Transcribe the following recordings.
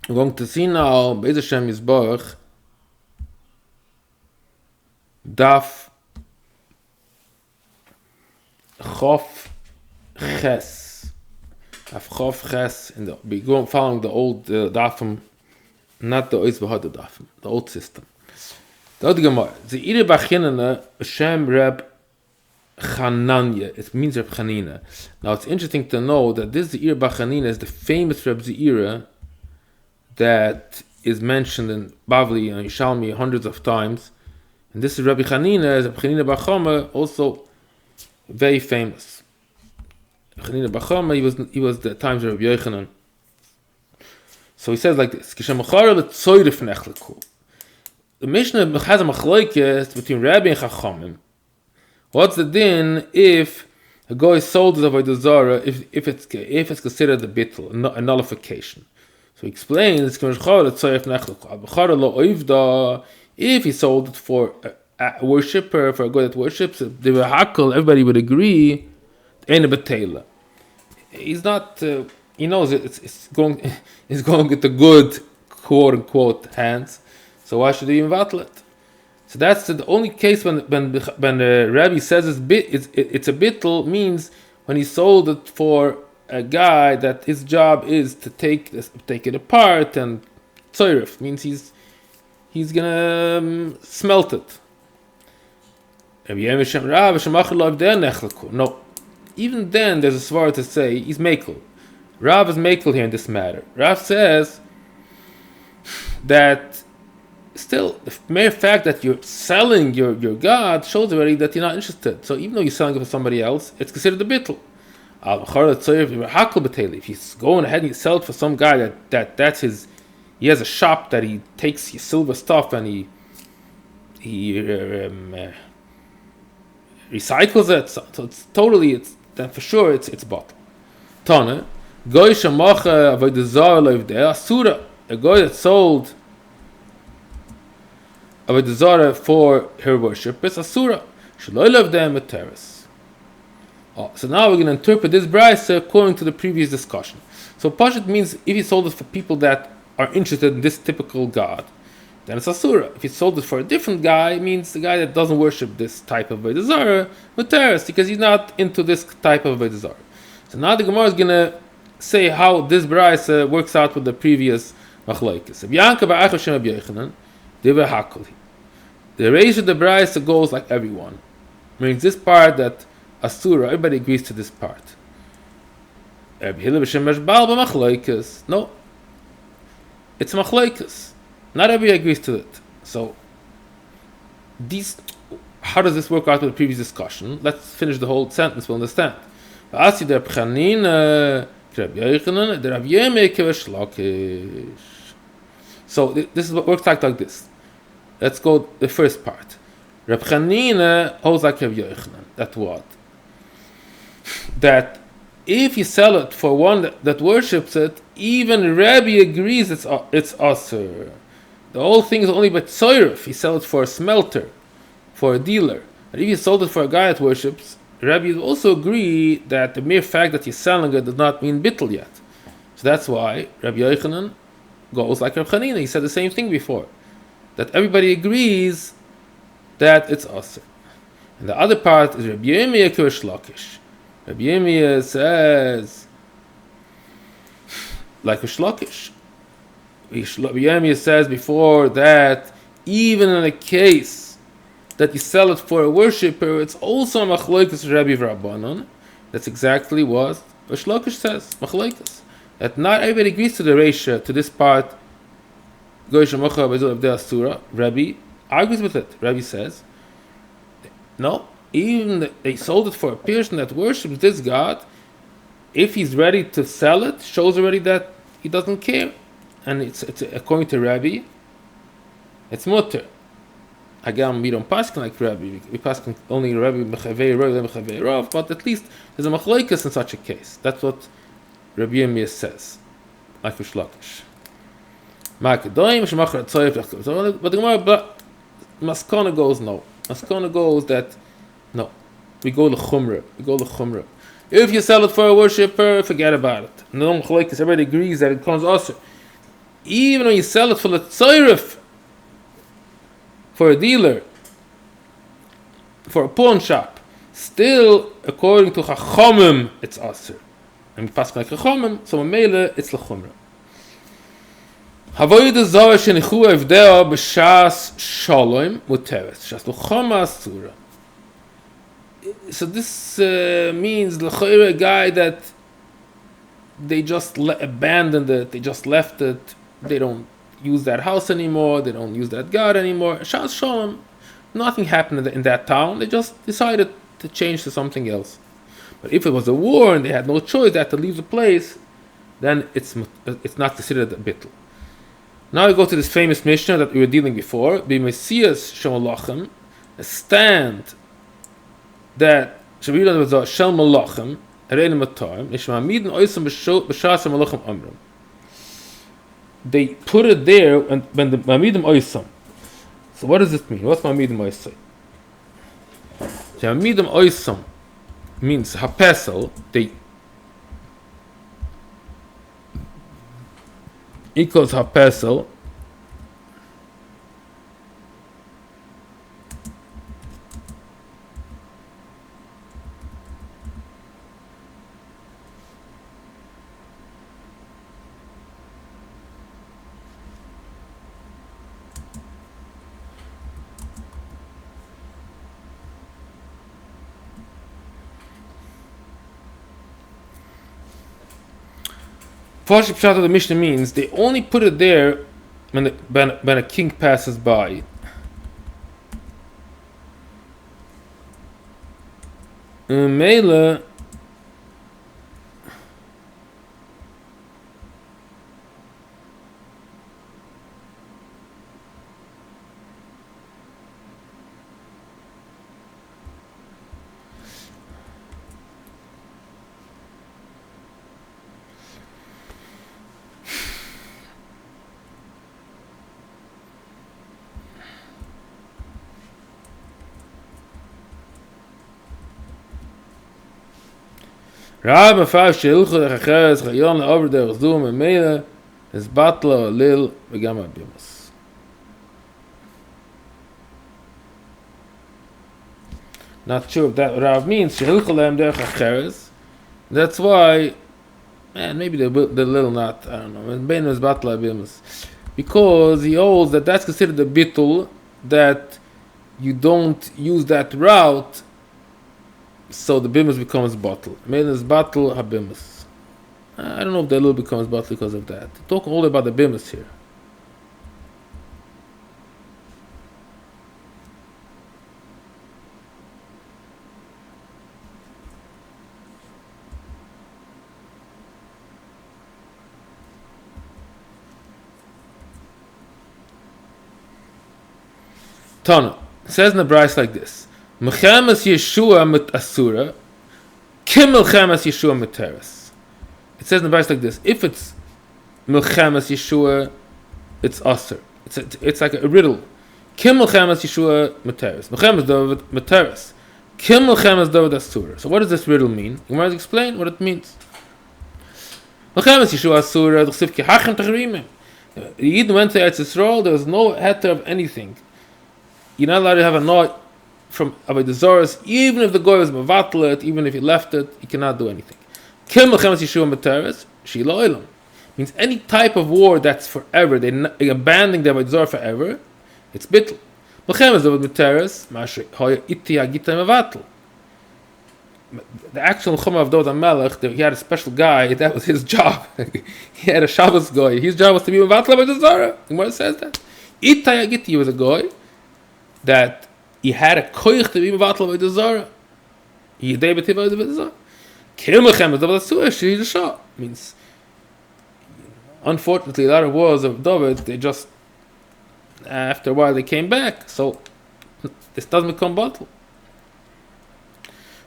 We're going to see now, Be'ez Hashem Yisborach, Daf Chof Ches. Daf Chof Ches. We go following the old Dafim, not the Ois V'Hada Dafim, the old system. The other Gemara, the Ire Bachinene, Hashem Reb Chananya, it means Reb Chanina. Now it's interesting to know that this Ze'ir Bachanina is the famous Reb Ze'ira that is mentioned in Bavli and Yerushalmi hundreds of times. And this is Rabbi Chanina, Reb Chanina Bar Chama, also very famous. Chanina Bar Chama, he was the times of Rabbi Yochanan. So he says like this: the Mishnah has a machlokes between Rabbi and Chachamim. What's the din if a guy sold his Avodah Zarah if it's considered a Bitul, a nullification? So he explains if he sold it for a worshipper, for a guy that worships, everybody would agree, ain't a betela. He's not. He knows it's going with the good quote unquote hands. So why should he even battle it? So that's the only case when the Rebbi says it's a Bitul, means when he sold it for a guy that his job is to take it apart, and tzoyrif means he's gonna smelt it. No, even then there's a Svara to say he's mekel. Rav is mekel here in this matter. Rav says that still, the mere fact that you're selling your God shows already that you're not interested. So even though you're selling it for somebody else, it's considered a Bitul. If he's going ahead and you sell it for some guy that's his, he has a shop that he takes his silver stuff and he recycles it. So it's totally, then for sure it's bottle. Tana, goy shamacha avodah zarah lo yivdeh asura. A guy that sold Avodah Zarah for her worship is asura. Shaloi love them a terrace. So now we're going to interpret this brayse according to the previous discussion. So Pashat means if he sold it for people that are interested in this typical god, then it's asura. If he sold it for a different guy, it means the guy that doesn't worship this type of Avodah Zarah, a terrace, because he's not into this type of Avodah Zarah. So now the Gemara is going to say how this brayse works out with the previous machlokes. The ratio of the brayse goes like everyone. Means this part that asura, everybody agrees to this part. No, it's machlokes. Not everybody agrees to it. So how does this work out with the previous discussion? Let's finish the whole sentence. We'll understand. So this is what works like this. Let's go the first part. Reb Chanina holds like Reb Yochanan. That what? That if you sell it for one that worships it, even Rebbi agrees it's asur. The whole thing is only by tzoyrif. You sell it for a smelter, for a dealer. But if you sold it for a guy that worships, Rebbi will also agree that the mere fact that you're selling it does not mean Bitul yet. So that's why Rabbi Yochanan goes like Reb Chanina. He said the same thing before, that everybody agrees that it's asur. And the other part is Rabbi Yirmiyah Kirish Lakish. Rabbi Yirmiyah says, like Rish Lakish. Rabbi Yirmiyah says before that even in a case that you sell it for a worshipper, it's also a machlokes Rabbi Rabbanon. That's exactly what Rish Lakish says, machlokes. That not everybody agrees to the ratio, to this part. Rebbi argues with it. Rebbi says, no, even they sold it for a person that worships this god, if he's ready to sell it, shows already that he doesn't care. And it's according to Rebbi, it's mutter. Again, we don't pass like Rebbi. We pass only Rebbi mechavei rav, but at least there's a machlokes in such a case. That's what Rabbi Yirmiyah says, like Rish Lakish. But the Gemara, Maskana goes no. Maskana goes that no. We go to Chumrah. If you sell it for a worshipper, forget about it. No machlokes, everybody agrees that it becomes asur. even when you sell it for the tzairif, for a dealer, for a pawn shop, still, according to Chachamim, it's Aser. And pass like Chachamim, so Mele, it's L'chumra. Avodah Zarah shenichu evdea b'shas shalom muteres. Shas l'chama asura. So this means l'chayre a guy that they just abandoned it, they just left it, they don't use that house anymore, they don't use that God anymore. Shas shalom, nothing happened in that town, they just decided to change to something else. But if it was a war and they had no choice, they had to leave the place, then it's not considered a Bitul. Now we go to this famous Mishnah that we were dealing before. Be Messias Shemalachim, a stand that Shabbat was a Shel Malachim, Rein Matar, Nishmamidin Oisam B'Shas Malachim Amram. They put it there when the Mamidim Oisam. So what does it mean? What's Mamidim Oisam? Mamidim Oisam means Hapesel. They equals Hapesel. First pshat of the Mishnah means they only put it there when a king passes by. Mele Rab Mefar Shilchu Lechacheres Chayon Over Der Zoom and Mele is Batla Lil Begama Bimus. Not sure if that Rab means Shilchu Lem Der Chacheres. That's why, man, maybe the little not, I don't know. Ben is Batla Bimus because he holds that that's considered a Bitul, that you don't use that route. So the bimus becomes bottle. Means bottle habimus. I don't know if the little becomes bottle because of that. Talk all about the bimus here. Tana says in the Bryce like this. Mechamas Yeshua mit Asura, Kim Mechamas Yeshua mit Teres. It says in the verse like this: if it's Mechamas Yeshua, it's Asur. It's like a riddle. Kim Mechamas Yeshua mit Teres. Mechamas David mit Teres. Kim Mechamas David Asura. So what does this riddle mean? You might explain what it means. Mechamas Yeshua Asura. The Chsiv Kehachem Tachrimim. The Yidden went to Eretz Yisrael. There was no heter of anything. You're not allowed to have a note from Avodah Zarah, even if the guy was mevatlet, even if he left it, he cannot do anything. Kim Mechamas Yeshua Materes, Shilo Olam. Means any type of war that's forever, they're abandoning the Avodah Zarah forever, it's Bitul. Mechamas David Materes, Mashe Hoya Iti Agita Mevatl. The actual Chumah of David HaMelech, he had a special guy, that was his job. He had a Shabbos guy. His job was to be mevatl Avodah Zarah. The Gemara says that. Iti Agiti was a guy that he had a koich to be mevatl Avodah Zarah. He David Avodah Zarah. Kim Mechamas David Asura, she's a shah. Means, unfortunately, a lot of wars of David, they just, after a while, they came back. So, this doesn't become battle.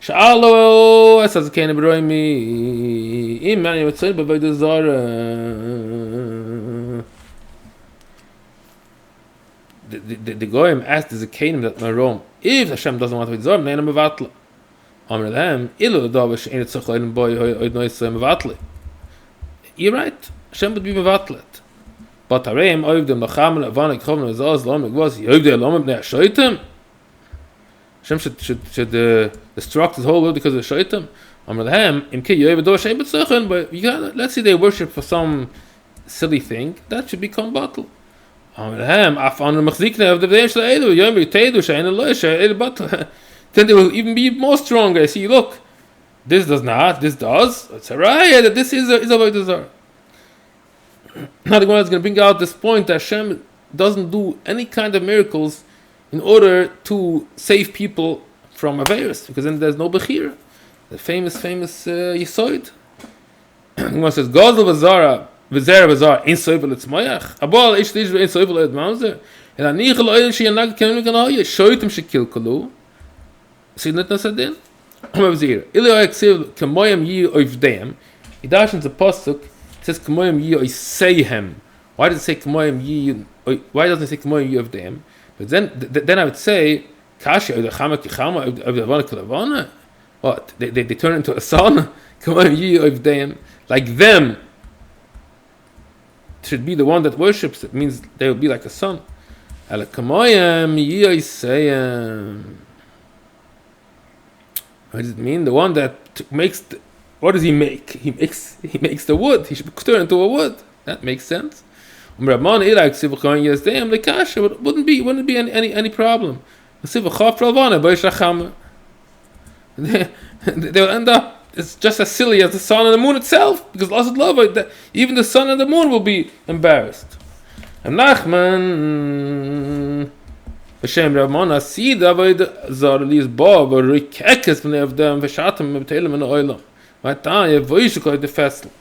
Sha'alo, as a kind of broimi, in many would say, Avodah Zarah. The Goyim asked the Zakanim that Marom, if Hashem doesn't want to be Zarah, then I'm mevatl. Amr lehem, ilu l'davish ain't tzachlayim boy oid noisay mevatli. You're right, Hashem would be mevatlet. But Areim oiv dem lachamel avana kichavim lezaz lom egvos yoiv de lom bnei hashoitim. Hashem should destruct his whole world because of the shaitim. But you gotta, let's say they worship for some silly thing, that should become batul. Then they will even be more stronger. See, look, this does not, this does. It's a raya that this is Avodah Zarah. Now the Gemara is going to bring out this point that Hashem doesn't do any kind of miracles in order to save people from a virus, because then there's no bechira. The famous Yisoid. The Gemara says, Gazel v'zara, v'zera v'zara, ein soivel etzmayach. Abal ish lish v'ein soivel et mauzer. And anichel oil sheyanag kenim ganoye, shoitim shekilkulu. See that nasadin? Amavzir. Ili oyeksiv kemoyem yi oivdeim. Idash in the pasuk, it says kemoyem yi oiseihem. Why does it say kemoyem yi? Why doesn't it say kemoyem yi oivdeim? But then I would say, Kashi oivdechama kichama oivdevana kilavana. What? They turn into a son? Kemoyem yi oivdeim. Like them should be the one that worships. It means they will be like a son. Ala kemoyem yi oiseihem. What does it mean? The one that makes what does he make? He makes the wood. He should turn into a wood. That makes sense. Wouldn't be any problem. They'll end up it's just as silly as the sun and the moon itself, because lost love, even the sun and the moon will be embarrassed. And Nachman Hashem Ramon Asid Avodah Zarah Lis Ba Rikekes Bnei Avdam Veshatam Mebtelim in Oilam. Vataya Voishukoi the festival.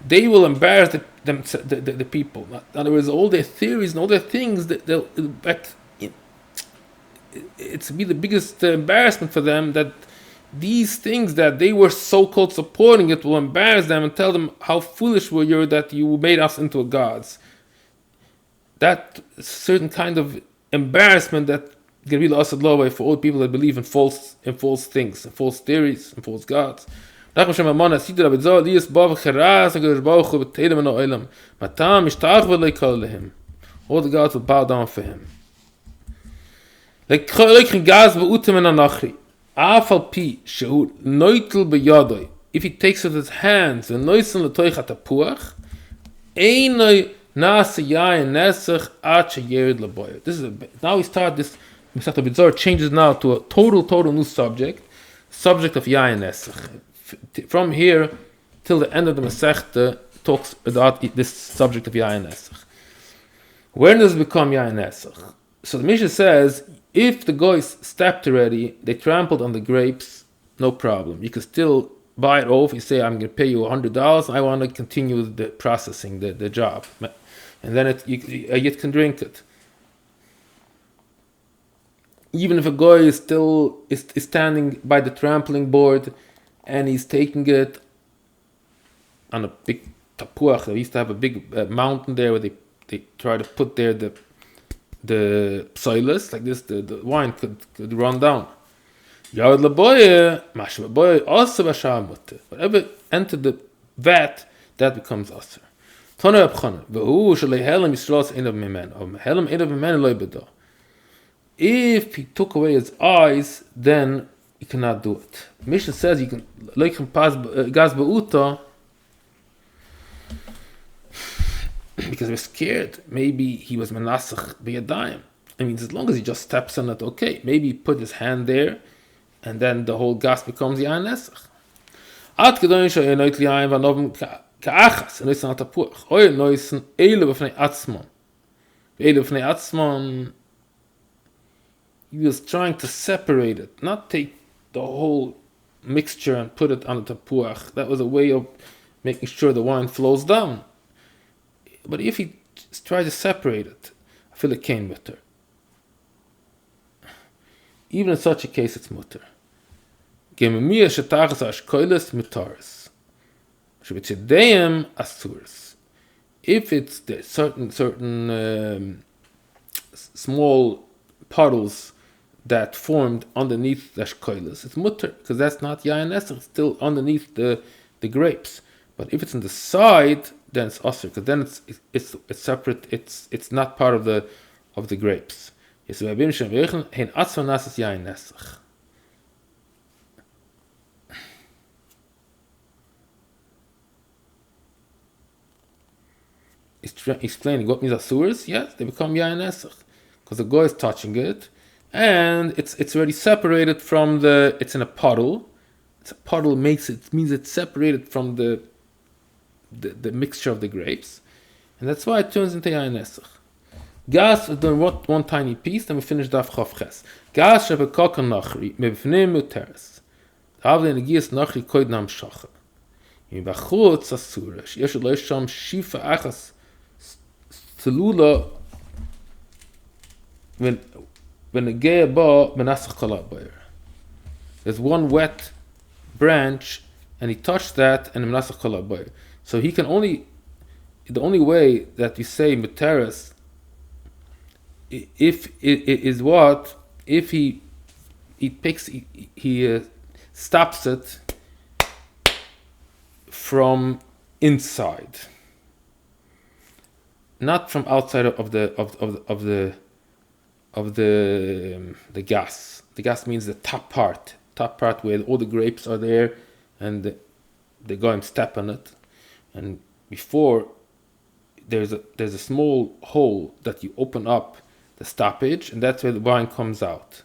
They will embarrass the people. In other words, all their theories and all their things, it's be the biggest embarrassment for them that these things that they were so-called supporting it will embarrass them and tell them how foolish were you that you made us into gods. That certain kind of embarrassment that Gerbil Asad Laway for all people that believe in false things, and false theories, and false gods. All the gods will bow down for him. If he takes with his hands and Yayin Nesech this is now we start this Masechta Bitul changes now to a total new subject of Yayin Nesech. From here till the end of the Masechta talks about this subject of Yayin Nesech. When does it become Yayin Nesech? So the Mishnah says if the guys stepped already, they trampled on the grapes, no problem. You can still buy it off. You say, I'm going to pay you $100. I want to continue the processing, the job. And then you can drink it. Even if a guy is still is standing by the trampling board and he's taking it on a big tapuach. They used to have a big mountain there where they try to put there the psilus, like this, the wine could run down. Whatever entered the vat, that becomes aser. If he took away his eyes, then you cannot do it. Mishnah says you can like him pass gas ba'uta because we're scared. Maybe he was menasach b'yadayim. I mean, as long as he just steps on it, okay. Maybe he put his hand there, and then the whole gas becomes yayin nesach. Ad kedoin she'enoit liyayin v'anovim ka'achas enoisen atapuach. Oy enoisen eile b'fnei atzmon. Eile b'fnei atzmon. He was trying to separate it, not take the whole mixture and put it on the tapuach. That was a way of making sure the wine flows down. But if he tries to separate it, I feel it came mutter. Even in such a case, it's mutter. Gememiyah shetachas ashkoiles mutaris. Shebitzedeim asuris. If it's the certain small puddles that formed underneath the shkoiles, it's mutter, because that's not yayin nesach, it's still underneath the grapes. But if it's on the side, then it's osir, because then it's separate. It's not part of the grapes. Yes, bei bimshem vechen hein atzon nasas yayin nesech. Explaining what means asuras. Yes, they become yayin nesech because the goy is touching it, and it's already separated from the. It's in a puddle. It's a puddle means it's separated from the mixture of the grapes, and that's why it turns into yayin nesech. Gas is doing one tiny piece, then we finish daf chof ches. Gas shebe kokon nachri mevnei muteres. Avle negias nachri koid nam shacha. In bachutz asura sheyesh lo sham shifa achas tzelula when a gay ba menasach kolab bayer. There's one wet branch, and he touched that, and menasach kolab bayer. So he can only, the only way that you say muteres, if it is what, if he picks, he stops it from inside, not from outside of the gas. The gas means the top part where all the grapes are there, and they go and step on it. And before, there's a small hole that you open up the stoppage, and that's where the wine comes out.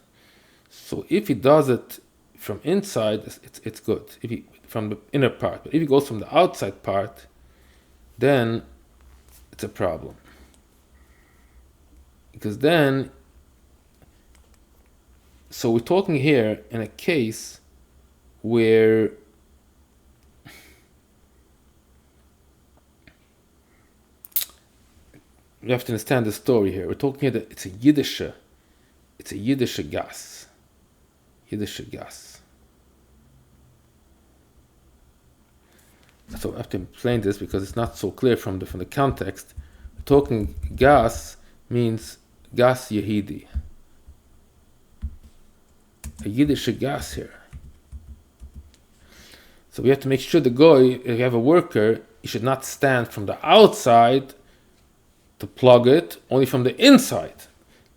So if he does it from inside, it's good. If he from the inner part, but if he goes from the outside part, then it's a problem. Because then, so we're talking here in a case where you have to understand the story here. We're talking here that it's a Yiddish gas. So I have to explain this because it's not so clear from the context. We're talking gas means gas Yehidi. A Yiddish gas here. So we have to make sure the goy, if you have a worker, he should not stand from the outside to plug it, only from the inside.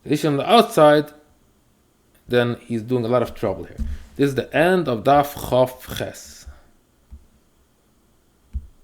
If he's on the outside, then he's doing a lot of trouble here. This is the end of Daf Chof Ches.